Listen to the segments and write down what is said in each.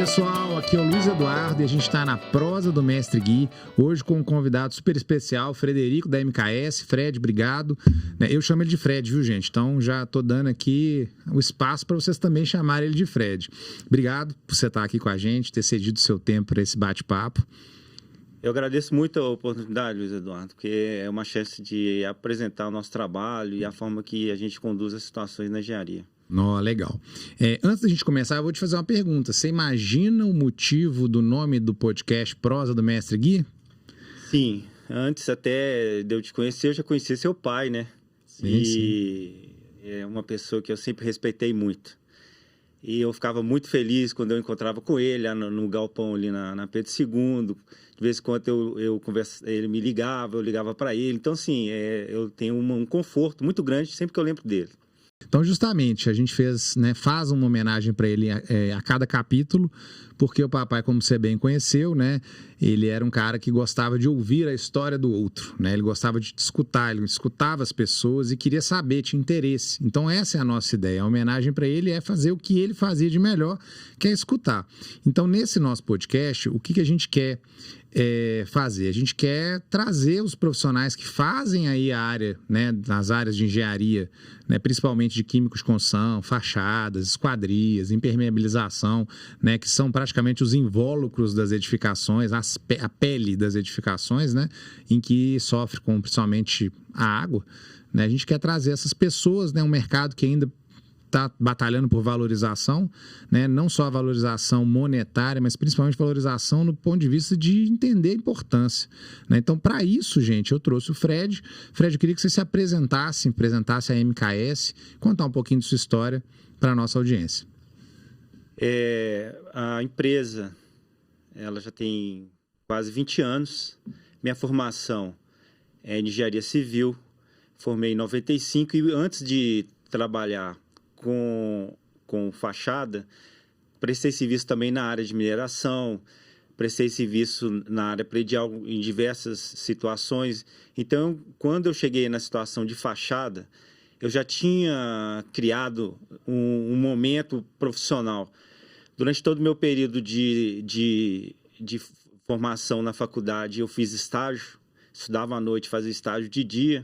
pessoal, aqui é o Luiz Eduardo e a gente está na prosa do Mestre Gui, hoje com um convidado super especial, Frederico da MKS. Fred, obrigado. Eu chamo ele de Fred, viu, gente? Então já estou dando aqui o espaço para vocês também chamarem ele de Fred. Obrigado por você estar aqui com a gente, ter cedido o seu tempo para esse bate-papo. Eu agradeço muito a oportunidade, Luiz Eduardo, porque é uma chance de apresentar o nosso trabalho e a forma que a gente conduz as situações na engenharia. Legal. Antes da gente começar, eu vou te fazer uma pergunta. Você imagina o motivo do nome do podcast Prosa do Mestre Gui? Sim. Antes até de eu te conhecer, eu já conhecia seu pai, né? Sim. É uma pessoa que eu sempre respeitei muito. E eu ficava muito feliz quando eu encontrava com ele no galpão ali na Pedro II. De vez em quando eu conversa, ele me ligava, eu ligava para ele. Então, assim, eu tenho um conforto muito grande sempre que eu lembro dele. Então, justamente, a gente faz uma homenagem para ele a cada capítulo, porque o papai, como você bem conheceu, né, ele era um cara que gostava de ouvir a história do outro, né, ele gostava de escutar, ele escutava as pessoas e queria saber, tinha interesse. Então, essa é a nossa ideia. A homenagem para ele é fazer o que ele fazia de melhor, que é escutar. Então, nesse nosso podcast, o que a gente quer fazer? A gente quer trazer os profissionais que fazem aí a área, né, nas áreas de engenharia, né, principalmente de químicos de construção, fachadas, esquadrias, impermeabilização, né, que são praticamente os invólucros das edificações, a pele das edificações, né, em que sofre com principalmente a água, né. A gente quer trazer essas pessoas, né, um mercado que ainda está batalhando por valorização, né? Não só a valorização monetária, mas principalmente valorização no ponto de vista de entender a importância, né? Então, para isso, gente, eu trouxe o Fred. Fred, eu queria que você se apresentasse a MKS, contar um pouquinho de sua história para a nossa audiência. A empresa, ela já tem quase 20 anos. Minha formação é em engenharia civil, formei em 95 e antes de trabalhar com fachada, prestei serviço também na área de mineração, prestei serviço na área predial em diversas situações. Então, quando eu cheguei na situação de fachada, eu já tinha criado um momento profissional. Durante todo o meu período de formação na faculdade, eu fiz estágio, estudava à noite, fazia estágio de dia,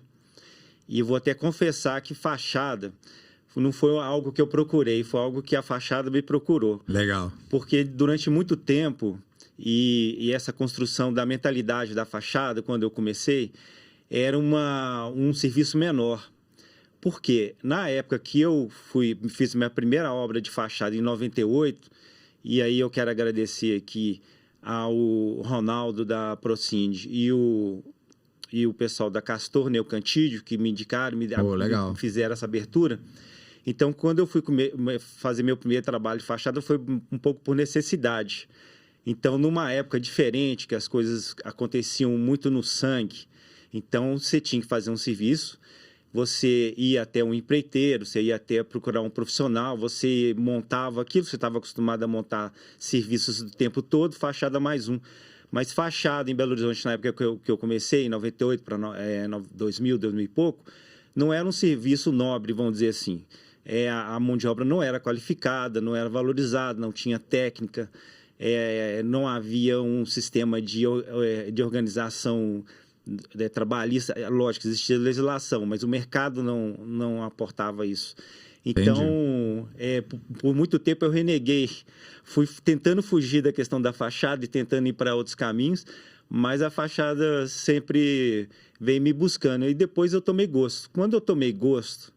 e eu vou até confessar que fachada não foi algo que eu procurei, foi algo que a fachada me procurou. Legal. Porque durante muito tempo, e essa construção da mentalidade da fachada, quando eu comecei, era um serviço menor. Porque na época que eu fiz minha primeira obra de fachada em 98, e aí eu quero agradecer aqui ao Ronaldo da Procinde e o pessoal da Castor Neocantídio, que me indicaram, me fizeram essa abertura. Então, quando eu fui fazer meu primeiro trabalho de fachada, foi um pouco por necessidade. Então, numa época diferente, que as coisas aconteciam muito no sangue, então você tinha que fazer um serviço, você ia até um empreiteiro, você ia até procurar um profissional, você montava aquilo, você estava acostumado a montar serviços o tempo todo, fachada mais um. Mas fachada em Belo Horizonte, na época que eu comecei, em 98 para 2000 e pouco, não era um serviço nobre, vamos dizer assim. A mão de obra não era qualificada, não era valorizada, não tinha técnica, não havia um sistema de organização trabalhista. Lógico, existia legislação, mas o mercado não aportava isso. Então, por muito tempo eu reneguei, fui tentando fugir da questão da fachada e tentando ir para outros caminhos, mas a fachada sempre veio me buscando. E depois eu tomei gosto. Quando eu tomei gosto,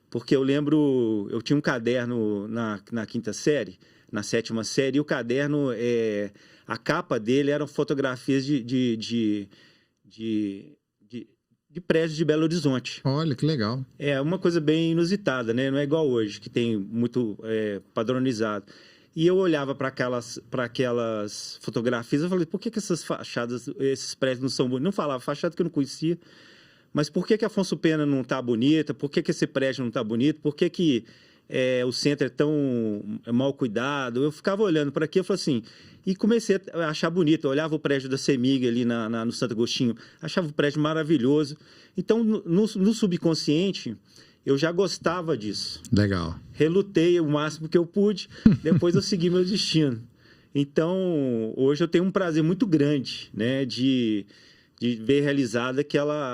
porque eu lembro, eu tinha um caderno na quinta série, na sétima série, e o caderno, a capa dele eram fotografias de prédios de Belo Horizonte. Olha, que legal. É uma coisa bem inusitada, né? Não é igual hoje, que tem muito padronizado. E eu olhava para aquelas fotografias, eu falei, por que essas fachadas, esses prédios não são bonitos? Não falava fachada que eu não conhecia, mas por que Afonso Pena não está bonita? Por que esse prédio não está bonito? Por que o centro é tão mal cuidado? Eu ficava olhando para aqui, eu falei assim, e comecei a achar bonito. Eu olhava o prédio da CEMIG ali no Santo Agostinho, achava o prédio maravilhoso. Então, no subconsciente, eu já gostava disso. Legal. Relutei o máximo que eu pude, depois eu segui meu destino. Então, hoje eu tenho um prazer muito grande, né, de ver realizado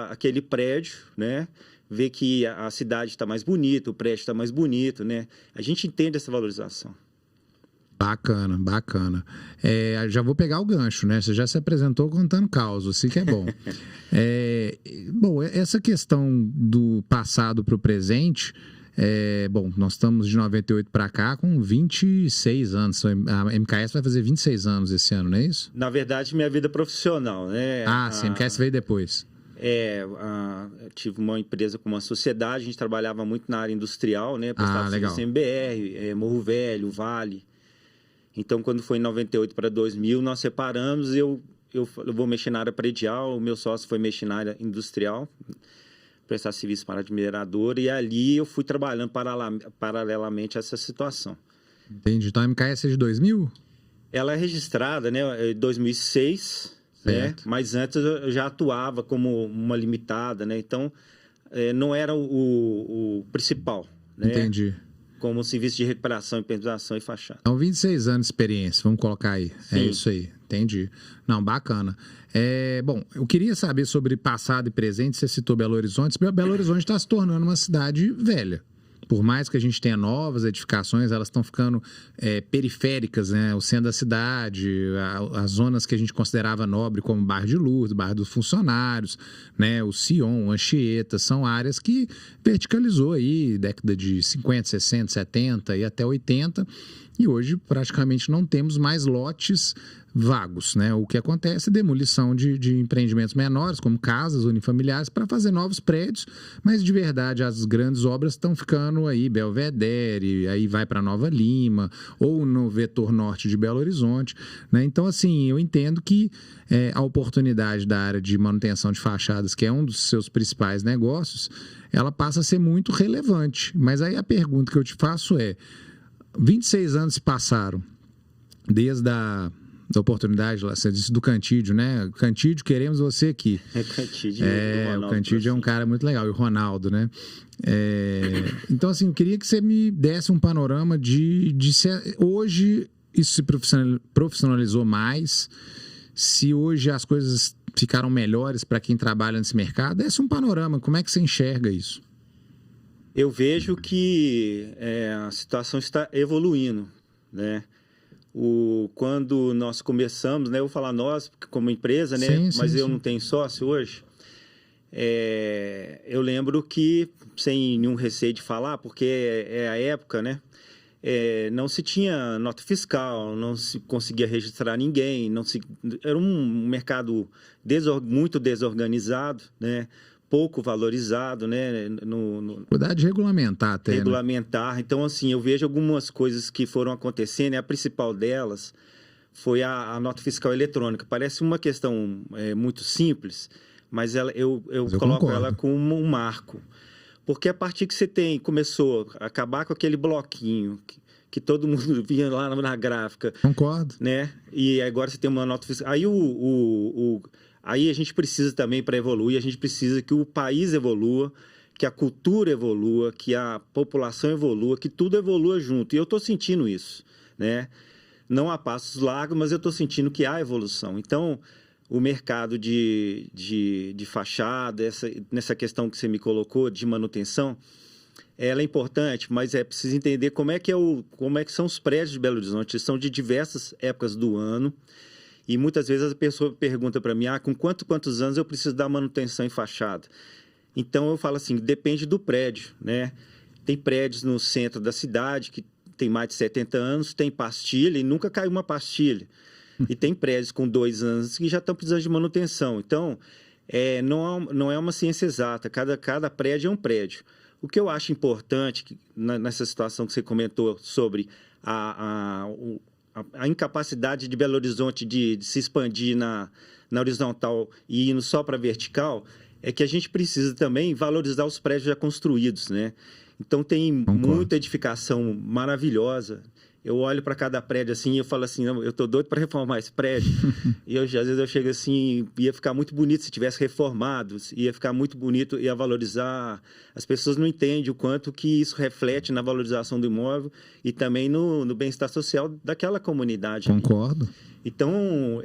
aquele prédio, né, ver que a cidade está mais bonita, o prédio está mais bonito, né? A gente entende essa valorização. Bacana, bacana. Já vou pegar o gancho, né? Você já se apresentou contando caos, assim que é bom. Bom, essa questão do passado para o presente, bom, nós estamos de 98 para cá com 26 anos. A MKS vai fazer 26 anos esse ano, não é isso? Na verdade, minha vida profissional, né? Sim, a MKS veio depois. Eu tive uma empresa com uma sociedade, a gente trabalhava muito na área industrial, né? Prestava serviço MBR, Morro Velho, Vale. Então, quando foi em 98 para 2000, nós separamos, eu vou mexer na área predial, o meu sócio foi mexer na área industrial, prestar serviço para a mineradora, e ali eu fui trabalhando paralelamente a essa situação. Entendi. Então, a MKS é de 2000? Ela é registrada, né, em 2006, né, mas antes eu já atuava como uma limitada, né, então não era o principal. Né? Entendi. Como serviço de recuperação, impermeabilização e fachada. Então, 26 anos de experiência, vamos colocar aí. Sim. É isso aí, entendi. Não, bacana. Bom, eu queria saber sobre passado e presente, você citou Belo Horizonte. Belo Horizonte está se tornando uma cidade velha. Por mais que a gente tenha novas edificações, elas estão ficando periféricas, né? O centro da cidade, as zonas que a gente considerava nobre, como o bairro de Lourdes, o bairro dos funcionários, né? O Sion, Anchieta, são áreas que verticalizou aí, década de 50, 60, 70 e até 80, e hoje praticamente não temos mais lotes vagos, né? O que acontece é demolição de empreendimentos menores, como casas unifamiliares, para fazer novos prédios, mas de verdade as grandes obras estão ficando aí, Belvedere, aí vai para Nova Lima, ou no vetor norte de Belo Horizonte, né? Então, assim, eu entendo que a oportunidade da área de manutenção de fachadas, que é um dos seus principais negócios, ela passa a ser muito relevante. Mas aí a pergunta que eu te faço 26 anos se passaram, desde da oportunidade, lá, você disse do Cantídio, né? Cantídio, queremos você aqui. Cantídio, o Cantídio é um cara muito legal, e o Ronaldo, né? Então, assim, eu queria que você me desse um panorama de se hoje isso se profissionalizou mais, se hoje as coisas ficaram melhores para quem trabalha nesse mercado. Esse é um panorama, como é que você enxerga isso? Eu vejo que a situação está evoluindo, né? Quando nós começamos, né? Eu vou falar nós, como empresa, né? Sim, mas sim, eu sim. não tenho sócio hoje. Eu lembro que, sem nenhum receio de falar, porque é a época, né? Não se tinha nota fiscal, não se conseguia registrar ninguém, era um mercado muito desorganizado, né? Pouco valorizado, né? Cuidar de regulamentar até, regulamentar. Né? Então, assim, eu vejo algumas coisas que foram acontecendo, e a principal delas foi a nota fiscal eletrônica. Parece uma questão muito simples, mas eu coloco ela como um marco. Porque a partir que você começou a acabar com aquele bloquinho que todo mundo via lá na gráfica. Concordo. Né? E agora você tem uma nota fiscal. Aí Aí a gente precisa também, para evoluir, a gente precisa que o país evolua, que a cultura evolua, que a população evolua, que tudo evolua junto. E eu estou sentindo isso, né? Não há passos largos, mas eu estou sentindo que há evolução. Então, o mercado de fachada, nessa questão que você me colocou, de manutenção, ela é importante, mas é preciso entender como é que são os prédios de Belo Horizonte. Eles são de diversas épocas do ano. E muitas vezes a pessoa pergunta para mim, com quantos anos eu preciso dar manutenção em fachada? Então, eu falo assim, depende do prédio, né? Tem prédios no centro da cidade que tem mais de 70 anos, tem pastilha e nunca caiu uma pastilha. E tem prédios com 2 anos que já estão precisando de manutenção. Então, não é uma ciência exata, cada prédio é um prédio. O que eu acho importante nessa situação que você comentou sobre a incapacidade de Belo Horizonte de se expandir na horizontal e indo só para a vertical, é que a gente precisa também valorizar os prédios já construídos, né? Então, tem muita edificação maravilhosa eu olho para cada prédio assim e eu falo assim, não, eu tô doido para reformar esse prédio. E às vezes eu chego assim, ia ficar muito bonito se tivesse reformado, ia ficar muito bonito, ia valorizar. As pessoas não entendem o quanto que isso reflete na valorização do imóvel e também no bem-estar social daquela comunidade. Concordo. Então,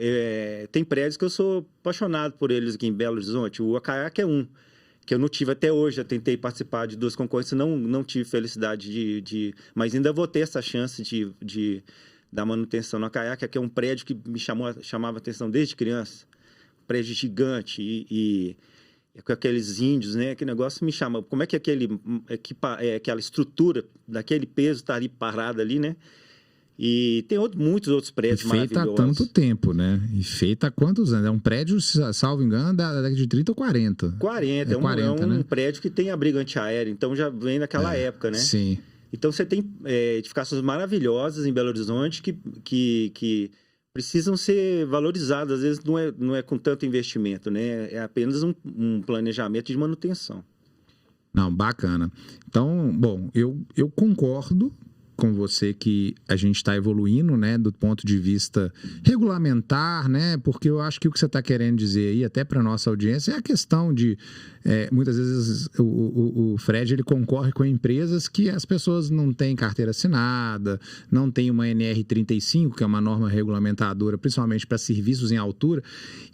tem prédios que eu sou apaixonado por eles aqui em Belo Horizonte. O Acaiaca é um, que eu não tive até hoje. Eu tentei participar de 2 concorrências, não tive felicidade mas ainda vou ter essa chance da manutenção no Acaiaca, que é um prédio que me chamava atenção desde criança. Um prédio gigante e com aqueles índios, né? Aquele negócio me chama. Como é que aquela estrutura daquele peso está ali parada ali, né? E tem muitos outros prédios maravilhosos. Feita há tanto tempo, né? E feita há quantos anos? É um prédio, salvo engano, da década de 30 ou 40. 40. É um prédio que tem abrigo antiaéreo, então já vem naquela época, né? Sim. Então você tem edificações maravilhosas em Belo Horizonte que precisam ser valorizadas. Às vezes não é com tanto investimento, né? É apenas um planejamento de manutenção. Não, bacana. Então, bom, eu concordo com você que a gente está evoluindo, né, do ponto de vista regulamentar, né, porque eu acho que o que você está querendo dizer aí, até para nossa audiência, é a questão de, muitas vezes o Fred, ele concorre com empresas que as pessoas não têm carteira assinada, não tem uma NR35, que é uma norma regulamentadora, principalmente para serviços em altura,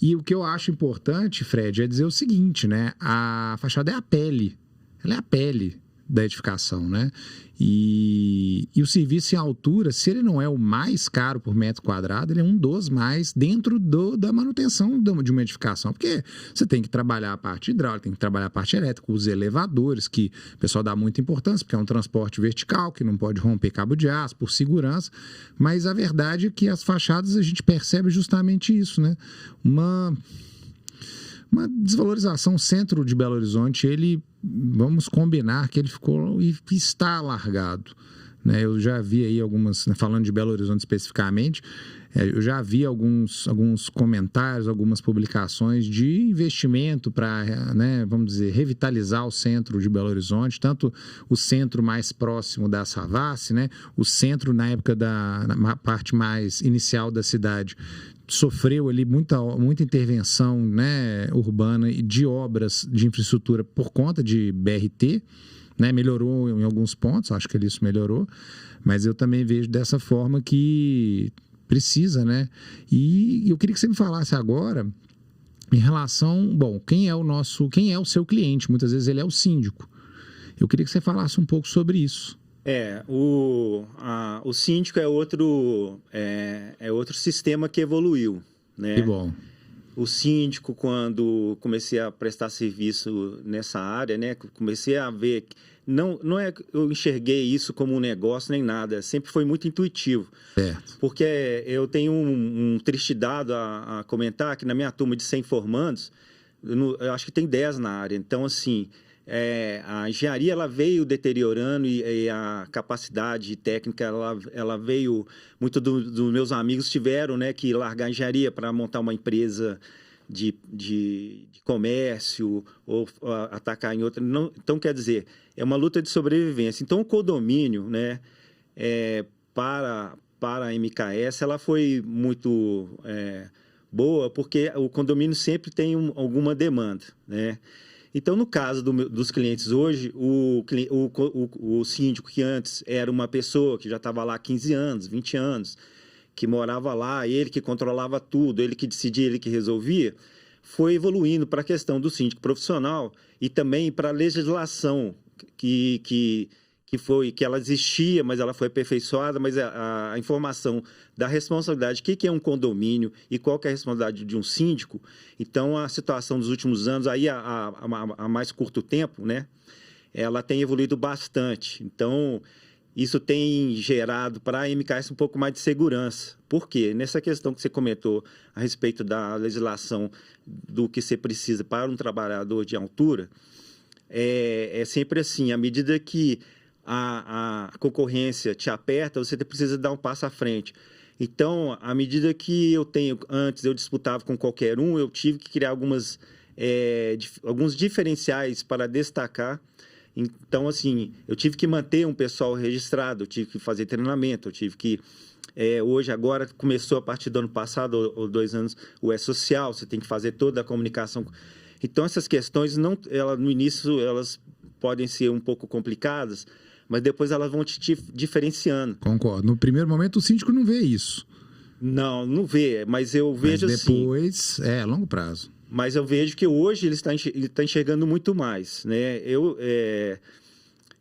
e o que eu acho importante, Fred, é dizer o seguinte, né, a fachada é a pele, ela é a pele da edificação, né? E o serviço em altura, se ele não é o mais caro por metro quadrado, ele é um dos mais dentro da manutenção de uma edificação, porque você tem que trabalhar a parte hidráulica, tem que trabalhar a parte elétrica, os elevadores, que o pessoal dá muita importância, porque é um transporte vertical, que não pode romper cabo de aço, por segurança, mas a verdade é que as fachadas a gente percebe justamente isso, né? Uma desvalorização. O centro de Belo Horizonte, vamos combinar que ele ficou e está largado, né? Eu já vi aí algumas, né, falando de Belo Horizonte especificamente, eu já vi alguns comentários, algumas publicações de investimento para, né, vamos dizer, revitalizar o centro de Belo Horizonte, tanto o centro mais próximo da Savassi, né, o centro na época na parte mais inicial da cidade, sofreu ali muita intervenção, né, urbana e de obras de infraestrutura por conta de BRT, né, melhorou em alguns pontos, acho que isso melhorou, mas eu também vejo dessa forma que precisa, né? E eu queria que você me falasse agora em relação, bom, quem é o seu cliente? Muitas vezes ele é o síndico. Eu queria que você falasse um pouco sobre isso. O síndico é outro sistema que evoluiu, né? Que bom. O síndico, quando comecei a prestar serviço nessa área, né, comecei a ver, não é que eu enxerguei isso como um negócio nem nada, sempre foi muito intuitivo. Certo. Porque eu tenho um triste dado a comentar, que na minha turma de 100 formandos, eu acho que tem 10 na área. Então, assim, a engenharia ela veio deteriorando e a capacidade técnica ela veio. Muitos dos meus amigos tiveram, né, que largar a engenharia para montar uma empresa de comércio ou atacar em outra. Não, então, quer dizer, é uma luta de sobrevivência. Então, o condomínio, né, para a MKS, ela foi muito boa, porque o condomínio sempre tem alguma demanda, né? Então, no caso dos clientes hoje, o síndico que antes era uma pessoa que já estava lá há 15 anos, 20 anos, que morava lá, ele que controlava tudo, ele que decidia, ele que resolvia, foi evoluindo para a questão do síndico profissional e também para a legislação que ela existia, mas ela foi aperfeiçoada, mas a informação da responsabilidade, o que é um condomínio e qual que é a responsabilidade de um síndico. Então, a situação dos últimos anos, aí a mais curto tempo, né, ela tem evoluído bastante. Então, isso tem gerado para a MKS um pouco mais de segurança. Por quê? Nessa questão que você comentou a respeito da legislação do que você precisa para um trabalhador de altura, é sempre assim, à medida que a concorrência te aperta, você precisa dar um passo à frente. Então, à medida que antes eu disputava com qualquer eu tive que criar alguns diferenciais para destacar Então, assim, eu tive que manter um pessoal registrado, eu tive que fazer treinamento, eu tive que... hoje, agora, começou a partir do ano passado, ou 2 anos, o E-Social, você tem que fazer toda a comunicação. Então, essas questões, no início, elas podem ser um pouco complicadas, mas depois elas vão te diferenciando. Concordo. No primeiro momento, o síndico não vê isso. Não vê, mas eu vejo mas depois, assim... é longo prazo. Mas eu vejo que hoje ele está enxergando muito mais, né?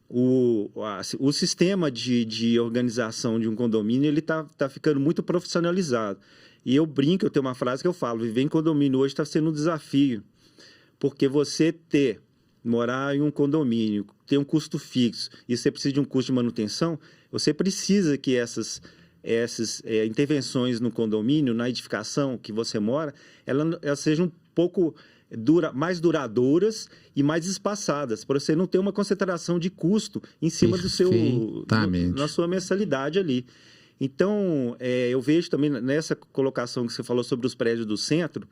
O sistema de organização de um condomínio ele tá ficando muito profissionalizado. E eu brinco, eu tenho uma frase que eu falo: viver em condomínio hoje está sendo um desafio, porque você morar em um condomínio, ter um custo fixo e você precisa de um custo de manutenção, você precisa que essas intervenções no condomínio, na edificação que você mora, elas sejam um pouco mais duradouras e mais espaçadas, para você não ter uma concentração de custo em cima na sua mensalidade ali. Então, eu vejo também nessa colocação que você falou sobre os prédios do centro,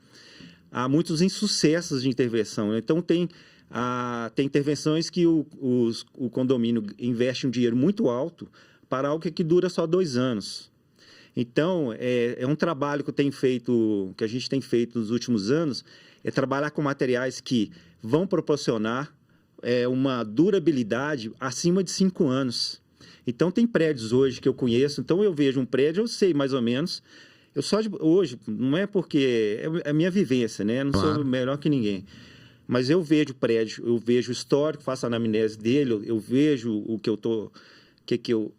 há muitos insucessos de intervenção. Então, tem intervenções que o condomínio investe um dinheiro muito alto para algo que dura só 2 anos. Então, é um trabalho que a gente tem feito nos últimos anos, é trabalhar com materiais que vão proporcionar uma durabilidade acima de 5 anos. Então, tem prédios hoje que eu conheço, então eu vejo um prédio, eu sei mais ou menos, hoje, não é porque é a minha vivência, né? Não sou melhor que ninguém. Mas eu vejo o prédio, eu vejo o histórico, faço a anamnese dele, eu vejo o que eu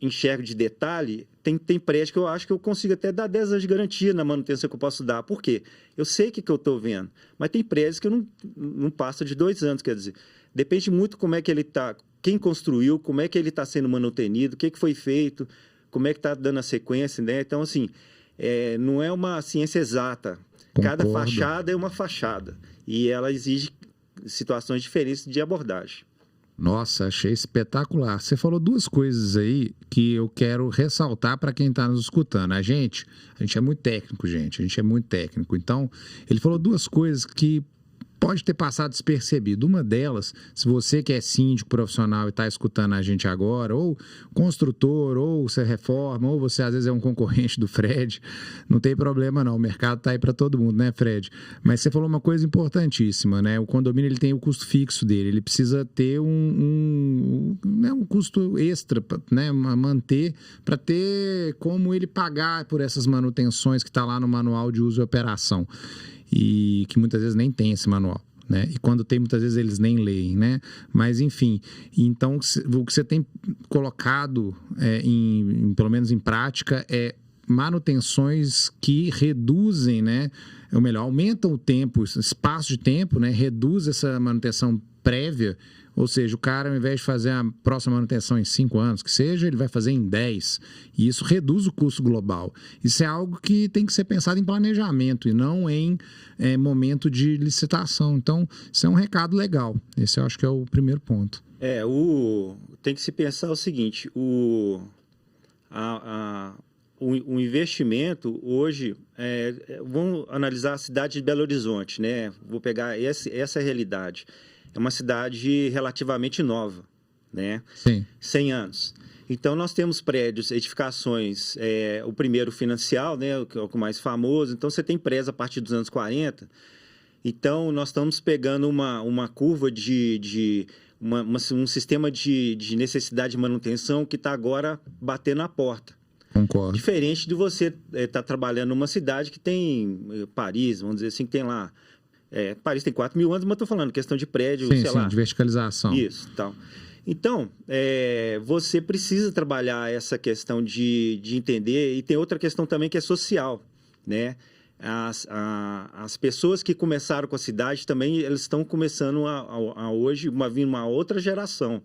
enxergo de detalhe. Tem prédio que eu acho que eu consigo até dar 10 anos de garantia na manutenção que eu posso dar. Por quê? Eu sei o que eu estou vendo, mas tem prédios que eu não passa de 2 anos, quer dizer, depende muito como é que ele está, quem construiu, como é que ele está sendo manutenido, o que foi feito, como é que está dando a sequência, né? Então, assim, não é uma ciência exata. Concordo. Cada fachada é uma fachada e ela exige situações diferentes de abordagem. Nossa, achei espetacular. Você falou 2 coisas aí que eu quero ressaltar para quem está nos escutando. A gente é muito técnico, gente. A gente é muito técnico. Então, ele falou 2 coisas que pode ter passado despercebido. Uma delas, se você que é síndico profissional e está escutando a gente agora, ou construtor, ou você reforma, ou você às vezes é um concorrente do Fred, não tem problema não, o mercado está aí para todo mundo, né, Fred? Mas você falou uma coisa importantíssima, né? O condomínio ele tem o custo fixo dele, ele precisa ter um custo extra, né? Manter, para ter como ele pagar por essas manutenções que está lá no manual de uso e operação. E que muitas vezes nem tem esse manual, né? E quando tem, muitas vezes eles nem leem, né? Mas, enfim, então o que você tem colocado, pelo menos em prática, é manutenções que reduzem, né? Ou melhor, aumentam o tempo, espaço de tempo, né? Reduz essa manutenção prévia. Ou seja, o cara, ao invés de fazer a próxima manutenção em 5 anos, que seja, ele vai fazer em 10. E isso reduz o custo global. Isso é algo que tem que ser pensado em planejamento e não em momento de licitação. Então, isso é um recado legal. Esse eu acho que é o primeiro ponto. Tem que se pensar o seguinte, o investimento hoje, vamos analisar a cidade de Belo Horizonte, né? Vou pegar essa realidade. É uma cidade relativamente nova, né? Sim. 100 anos. Então, nós temos prédios, edificações, o primeiro financial, né, que é o mais famoso. Então, você tem prédios a partir dos anos 40. Então, nós estamos pegando uma curva um sistema de necessidade de manutenção que está agora batendo na porta. Concordo. Diferente de você estar trabalhando numa cidade que tem Paris, vamos dizer assim, que tem lá... Paris tem 4 mil anos, mas estou falando questão de prédio, sei lá. De verticalização. Isso, tal. Então, você precisa trabalhar essa questão de entender, e tem outra questão também que é social, né? As pessoas que começaram com a cidade também, eles estão começando hoje, vir uma outra geração,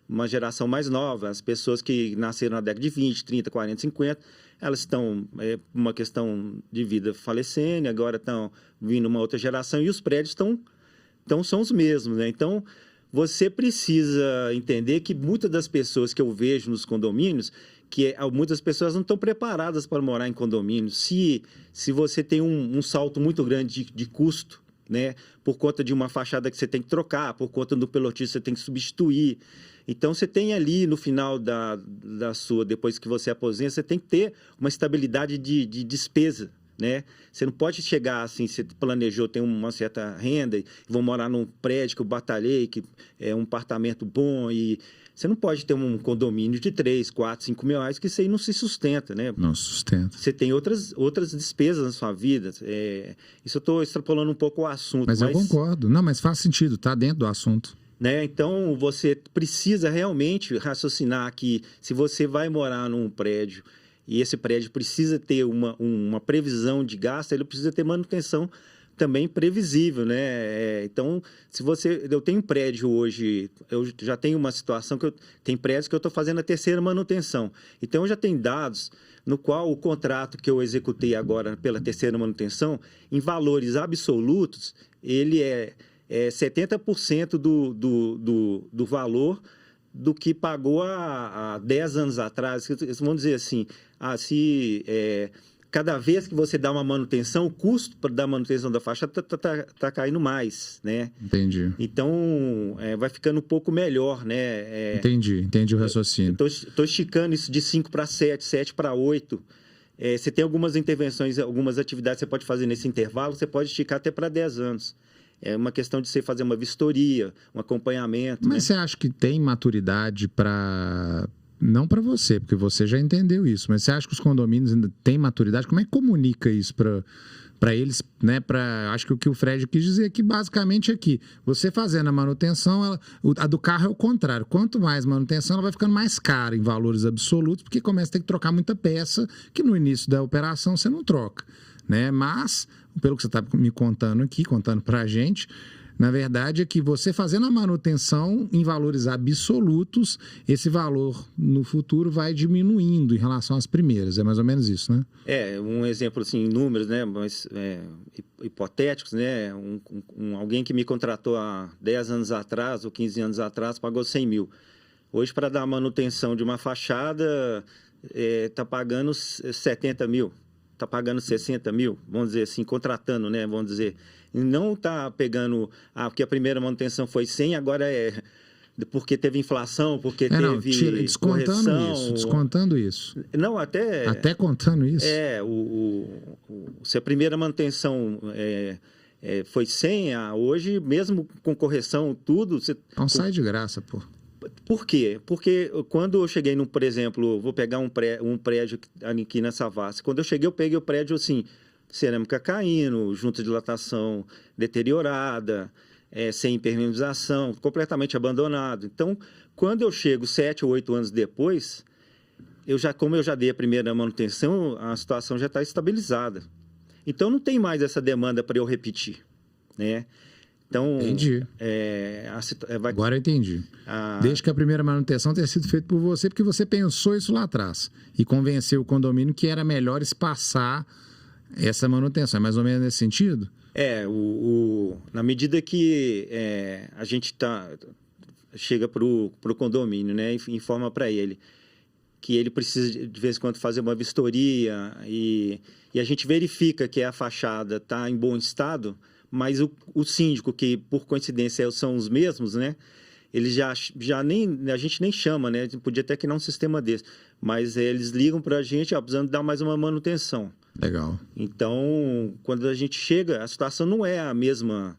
uma geração mais nova. As pessoas que nasceram na década de 20, 30, 40, 50, elas estão, uma questão de vida falecendo, agora estão vindo uma outra geração e os prédios são os mesmos, né? Então, você precisa entender que muitas das pessoas que eu vejo nos condomínios, muitas pessoas não estão preparadas para morar em condomínios. Se você tem um salto muito grande de custo, né? Por conta de uma fachada que você tem que trocar, por conta do pelotismo que você tem que substituir. Então, você tem ali no final depois que você aposenta, você tem que ter uma estabilidade de despesa, né? Você não pode chegar assim, você planejou, tem uma certa renda, e vou morar num prédio que eu batalhei, que é um apartamento bom, e você não pode ter um condomínio de 3, 4, 5 mil reais, que isso aí não se sustenta, né? Não sustenta. Você tem outras despesas na sua vida. Isso eu estou extrapolando um pouco o assunto. Mas eu concordo. Não, mas faz sentido, está dentro do assunto. Né? Então, você precisa realmente raciocinar que se você vai morar num prédio e esse prédio precisa ter uma previsão de gasto, ele precisa ter manutenção também previsível, né? Então, eu tenho um prédio hoje, eu já tenho uma situação que tem prédios que eu estou fazendo a terceira manutenção. Então, eu já tenho dados no qual o contrato que eu executei agora pela terceira manutenção, em valores absolutos, ele é 70% do valor do que pagou há 10 anos atrás. Vamos dizer assim, cada vez que você dá uma manutenção, o custo da manutenção da faixa está caindo mais, né? Entendi. Então, vai ficando um pouco melhor, né? Entendi o raciocínio. Estou esticando isso de 5 para 7, 7 para 8. Você tem algumas intervenções, algumas atividades que você pode fazer nesse intervalo, você pode esticar até para 10 anos. É uma questão de você fazer uma vistoria, um acompanhamento. Mas né? Você acha que tem maturidade para... Não para você, porque você já entendeu isso, mas você acha que os condomínios ainda têm maturidade? Como é que comunica isso para eles, né? Acho que o que o Fred quis dizer aqui, basicamente, é que você fazendo a manutenção, a do carro é o contrário. Quanto mais manutenção, ela vai ficando mais cara em valores absolutos, porque começa a ter que trocar muita peça, que no início da operação você não troca, né? Mas, pelo que você está me contando aqui, contando para a gente, na verdade é que você fazendo a manutenção em valores absolutos, esse valor no futuro vai diminuindo em relação às primeiras. É mais ou menos isso, né? Um exemplo assim, em números, né? Mas, hipotéticos, né? Alguém que me contratou há 10 anos atrás ou 15 anos atrás pagou 100 mil. Hoje, para dar manutenção de uma fachada, está pagando 70 mil. Está pagando 60 mil, vamos dizer assim, contratando, né? Vamos dizer. E não está pegando... porque a primeira manutenção foi 100, agora porque teve inflação, porque teve descontando isso. Não, Até contando isso? Se a primeira manutenção foi 100, hoje, mesmo com correção, tudo... Então sai de graça, pô. Por quê? Porque quando eu cheguei, por exemplo, vou pegar um prédio aqui na Savassi. Quando eu cheguei, eu peguei o prédio assim, cerâmica caindo, junta de dilatação deteriorada, sem impermeabilização, completamente abandonado. Então, quando eu chego 7 ou 8 anos depois, como eu já dei a primeira manutenção, a situação já está estabilizada. Então, não tem mais essa demanda para eu repetir, né? Então, entendi. Agora eu entendi. Desde que a primeira manutenção tenha sido feita por você, porque você pensou isso lá atrás e convenceu o condomínio que era melhor espaçar essa manutenção. É mais ou menos nesse sentido? Na medida que a gente chega para o condomínio, né, e informa para ele que ele precisa, de vez em quando, fazer uma vistoria e a gente verifica que a fachada está em bom estado, mas o síndico, que por coincidência são os mesmos, né? Eles a gente nem chama, né? Podia até criar um sistema desse, mas eles ligam para a gente, precisando dar mais uma manutenção. Legal. Então, quando a gente chega, a situação não é a mesma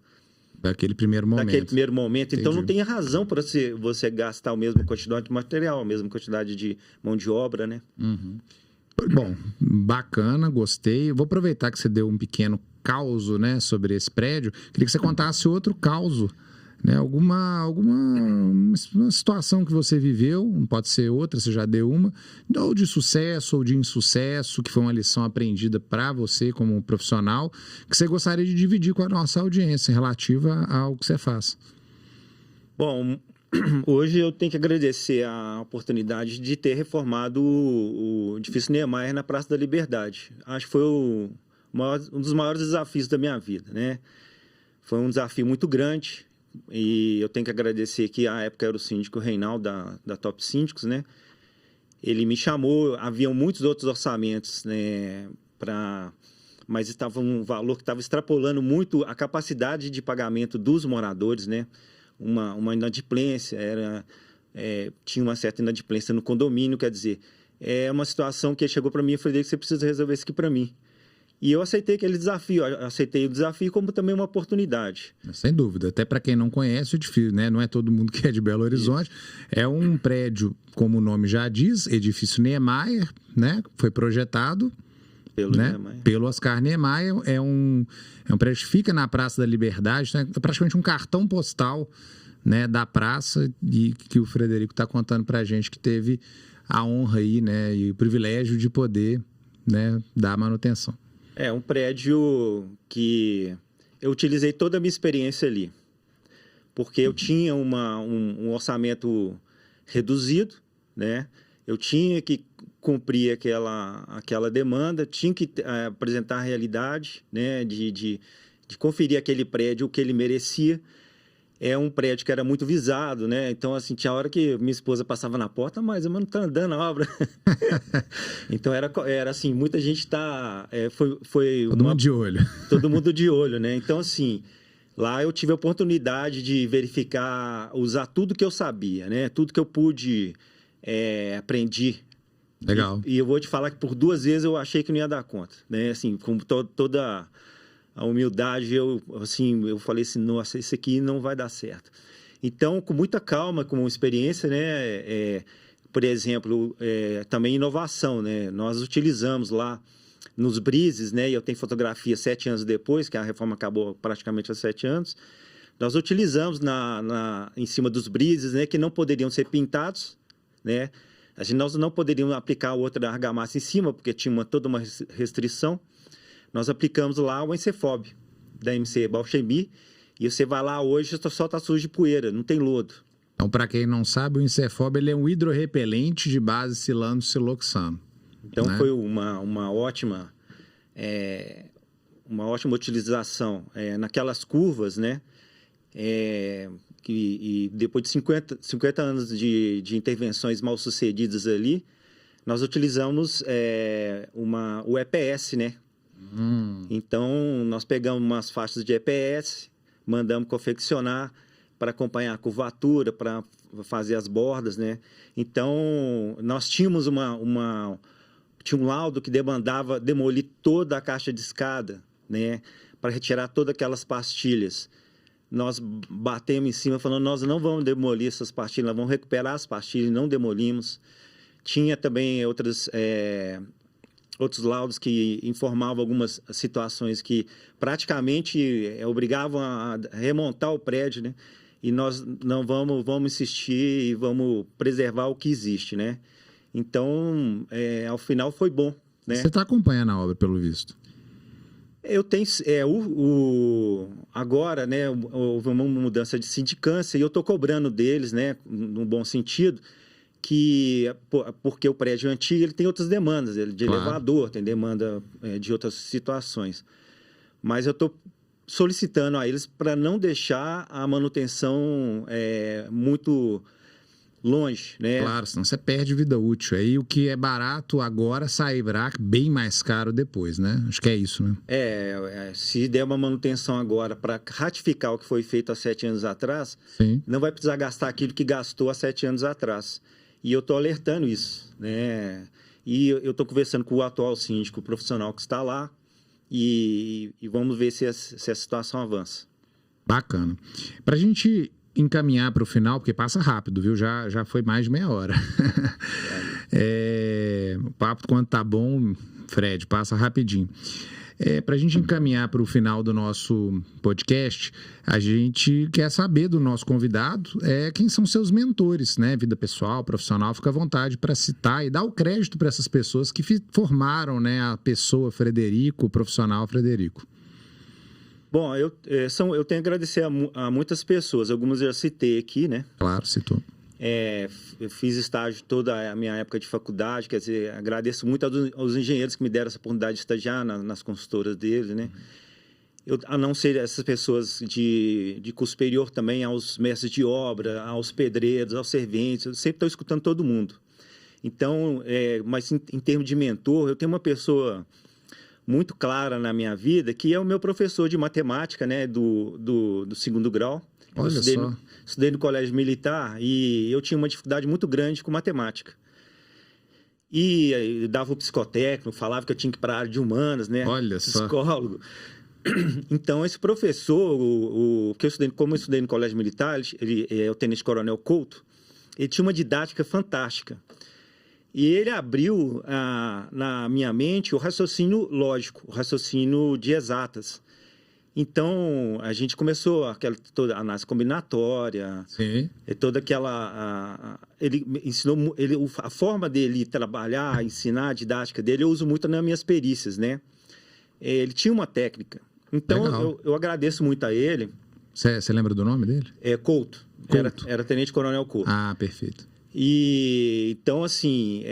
daquele primeiro momento. Entendi. Então, não tem razão para você gastar a mesma quantidade de material, a mesma quantidade de mão de obra, né? Uhum. Bom, bacana, gostei. Eu vou aproveitar que você deu um pequeno causo, né, sobre esse prédio. Queria que você contasse outro causo, né? Uma situação que você viveu, pode ser outra, você já deu uma, ou de sucesso ou de insucesso, que foi uma lição aprendida para você como profissional, que você gostaria de dividir com a nossa audiência relativa ao que você faz. Bom, hoje eu tenho que agradecer a oportunidade de ter reformado o edifício Niemeyer na Praça da Liberdade. Acho que foi um dos maiores desafios da minha vida, né? Foi um desafio muito grande e eu tenho que agradecer que à época era o síndico Reinaldo da Top Síndicos, né? Ele me chamou, haviam muitos outros orçamentos, né, para mas estava um valor que estava extrapolando muito a capacidade de pagamento dos moradores, né? Uma inadimplência, tinha uma certa inadimplência no condomínio, quer dizer, é uma situação que chegou para mim e falei que você precisa resolver isso aqui para mim. E eu aceitei aquele desafio, aceitei o desafio como também uma oportunidade. Sem dúvida, até para quem não conhece o edifício, né? Não é todo mundo que é de Belo Horizonte. Isso. É um prédio, como o nome já diz, edifício Niemeyer, né? Foi projetado pelo Oscar Niemeyer. É um prédio que fica na Praça da Liberdade, né? É praticamente um cartão postal, né, da praça, e que o Frederico está contando para a gente que teve a honra aí, né, e o privilégio de poder, né, dar manutenção. É um prédio que eu utilizei toda a minha experiência ali, porque eu tinha um orçamento reduzido, né? Eu tinha que cumprir aquela demanda, tinha que apresentar a realidade, né? De conferir aquele prédio, o que ele merecia. É um prédio que era muito visado, né? Então, assim, tinha hora que minha esposa passava na porta, mas não tá andando a obra. Então, era assim, muita gente foi todo mundo de olho. Todo mundo de olho, né? Então, assim, lá eu tive a oportunidade de verificar, usar tudo que eu sabia, né? Tudo que eu pude, aprendi. Legal. E eu vou te falar que por 2 vezes eu achei que não ia dar conta, né? Assim, com toda a humildade, eu falei assim, nossa, isso aqui não vai dar certo. Então, com muita calma, com experiência, né? Por exemplo, também inovação, né? Nós utilizamos lá nos brises, né? E eu tenho fotografia 7 anos depois, que a reforma acabou praticamente há 7 anos. Nós utilizamos em cima dos brises, né? Que não poderiam ser pintados, né? Nós não poderíamos aplicar outra argamassa em cima, porque tinha toda uma restrição. Nós aplicamos lá o Encefob, da MC Balchemi, e você vai lá hoje, só está sujo de poeira, não tem lodo. Então, para quem não sabe, o Encefob ele é um hidrorrepelente de base silano-siloxano. Então, né? Foi uma ótima utilização naquelas curvas, né? E depois de 50 anos de intervenções mal sucedidas ali, nós utilizamos o EPS, né? Então, nós pegamos umas faixas de EPS, mandamos confeccionar para acompanhar a curvatura, para fazer as bordas, né? Então, nós tínhamos tinha um laudo que demandava demolir toda a caixa de escada, né? Para retirar todas aquelas pastilhas. Nós batemos em cima falando, nós não vamos demolir essas pastilhas, nós vamos recuperar as pastilhas, não demolimos. Tinha também outros laudos que informavam algumas situações que praticamente obrigavam a remontar o prédio, né? E nós não vamos insistir e vamos preservar o que existe, né? Então, ao final foi bom, né? Você está acompanhando a obra, pelo visto? Eu tenho agora, né? Houve uma mudança de sindicância e eu estou cobrando deles, né? No bom sentido, porque o prédio antigo ele tem outras demandas, de elevador, tem demanda de outras situações. Mas eu estou solicitando a eles para não deixar a manutenção muito longe, né? Claro, senão você perde vida útil. Aí o que é barato agora sairá bem mais caro depois, né? Acho que é isso, né? Se der uma manutenção agora para ratificar o que foi feito há 7 anos atrás, sim, não vai precisar gastar aquilo que gastou há 7 anos atrás. E eu estou alertando isso, né? E eu estou conversando com o atual síndico profissional que está lá e vamos ver se a situação avança. Bacana. Para a gente encaminhar para o final, porque passa rápido, viu? Já foi mais de meia hora. O papo, quando tá bom, Fred, passa rapidinho. Para a gente encaminhar para o final do nosso podcast, a gente quer saber do nosso convidado quem são seus mentores, né? Vida pessoal, profissional, fica à vontade para citar e dar o crédito para essas pessoas que formaram, né, a pessoa Frederico, o profissional Frederico. Bom, eu tenho que agradecer a muitas pessoas, algumas eu já citei aqui, né? Claro, citou. Eu fiz estágio toda a minha época de faculdade, quer dizer, agradeço muito aos engenheiros que me deram essa oportunidade de estagiar nas consultoras deles, né? A não ser essas pessoas de curso superior também, aos mestres de obra, aos pedreiros, aos serventes, eu sempre estou escutando todo mundo. Então, mas em termos de mentor, eu tenho uma pessoa muito clara na minha vida, que é o meu professor de matemática, né, do segundo grau. Olha só. Estudei no colégio militar e eu tinha uma dificuldade muito grande com matemática. E eu dava o psicotécnico, falava que eu tinha que ir para a área de humanas, né? Olha só. Psicólogo. Então, esse professor, como eu estudei no colégio militar, ele é o tenente-coronel Couto, ele tinha uma didática fantástica. E ele abriu na minha mente o raciocínio lógico, o raciocínio de exatas. Então, a gente começou toda a análise combinatória, Sim. toda aquela... ele ensinou... a forma dele trabalhar, ensinar, a didática dele, eu uso muito nas minhas perícias, né? Ele tinha uma técnica. Então, eu agradeço muito a ele. Você lembra do nome dele? Couto. Era tenente-coronel Couto. Ah, perfeito. E então, assim,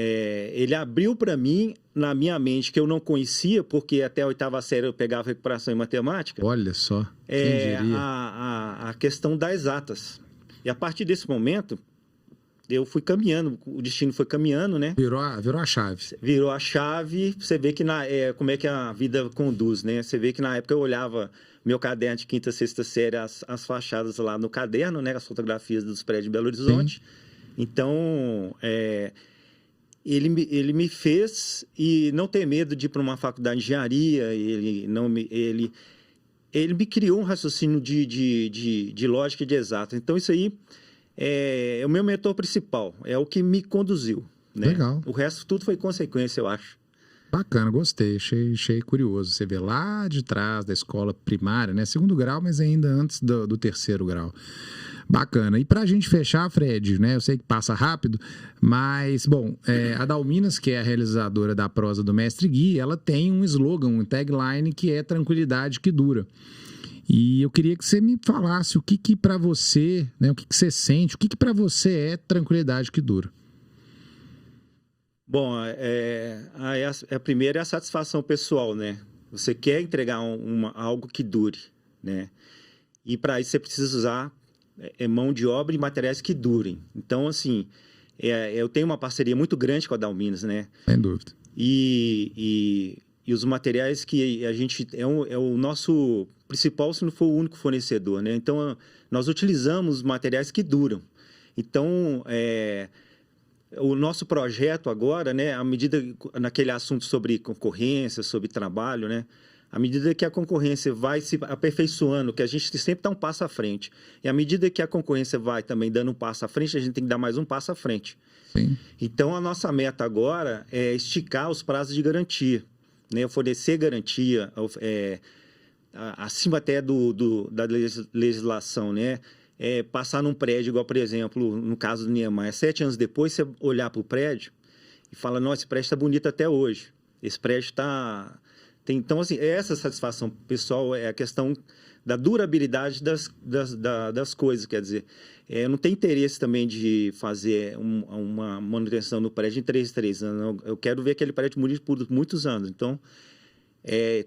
ele abriu para mim, na minha mente, que eu não conhecia, porque até a 8ª série eu pegava recuperação em matemática. Olha só, quem diria? A questão das exatas. E a partir desse momento, eu fui caminhando, o destino foi caminhando, né? Virou a chave. Virou a chave, você vê que como é que a vida conduz, né? Você vê que na época eu olhava meu caderno de 5ª, 6ª série, as fachadas lá no caderno, né? As fotografias dos prédios de Belo Horizonte. Sim. Então, ele me fez e não ter medo de ir para uma faculdade de engenharia. Ele me criou um raciocínio de lógica e de exato. Então, isso aí é o meu mentor principal, é o que me conduziu, né? Legal. O resto tudo foi consequência, eu acho. Bacana, gostei, achei curioso. Você vê lá de trás da escola primária, né? Segundo grau, mas ainda antes do 3º grau. Bacana. E para a gente fechar, Fred, né? Eu sei que passa rápido, mas, bom, a Dalminas, que é a realizadora da prosa do Mestre Gui, ela tem um slogan, um tagline que é tranquilidade que dura. E eu queria que você me falasse o que para você, né? O que você sente, o que para você é tranquilidade que dura. Bom, a primeira é a satisfação pessoal, né? Você quer entregar algo que dure, né? E para isso você precisa usar mão de obra e materiais que durem. Então, assim, eu tenho uma parceria muito grande com a Dalminas, né? Sem dúvida. E os materiais que a gente... É o nosso principal, se não for o único fornecedor, né? Então, nós utilizamos materiais que duram. Então, o nosso projeto agora, né? À medida... Naquele assunto sobre concorrência, sobre trabalho, né? À medida que a concorrência vai se aperfeiçoando, que a gente sempre dá um passo à frente. E à medida que a concorrência vai também dando um passo à frente, a gente tem que dar mais um passo à frente. Sim. Então, a nossa meta agora é esticar os prazos de garantia, né? Fornecer garantia, acima até da legislação, né? Passar num prédio, igual, por exemplo, no caso do Niemeyer, 7 anos depois, você olhar para o prédio e fala, nossa, esse prédio está bonito até hoje. Esse prédio está... Então, assim, essa satisfação pessoal é a questão da durabilidade das coisas, quer dizer, eu não tenho interesse também de fazer uma manutenção no prédio em 3 anos, eu quero ver aquele prédio bonito por muitos anos, então,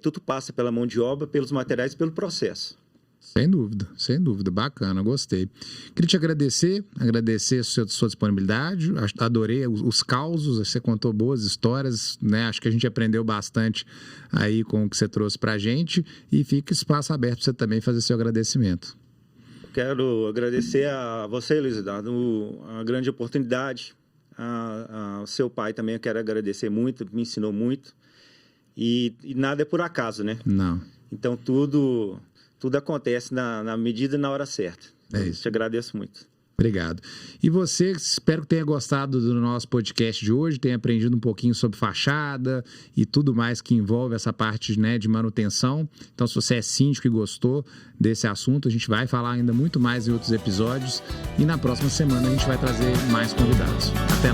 tudo passa pela mão de obra, pelos materiais e pelo processo. Sem dúvida, bacana, gostei. Queria te agradecer a sua disponibilidade, adorei os causos, você contou boas histórias, né? Acho que a gente aprendeu bastante aí com o que você trouxe pra gente e fica espaço aberto para você também fazer seu agradecimento. Quero agradecer a você, Luiz, a grande oportunidade, ao seu pai também eu quero agradecer muito, me ensinou muito e nada é por acaso, né? Não. Então tudo acontece na medida e na hora certa. É isso. Te agradeço muito. Obrigado. E você, espero que tenha gostado do nosso podcast de hoje, tenha aprendido um pouquinho sobre fachada e tudo mais que envolve essa parte, né, de manutenção. Então, se você é síndico e gostou desse assunto, a gente vai falar ainda muito mais em outros episódios e na próxima semana a gente vai trazer mais convidados. Até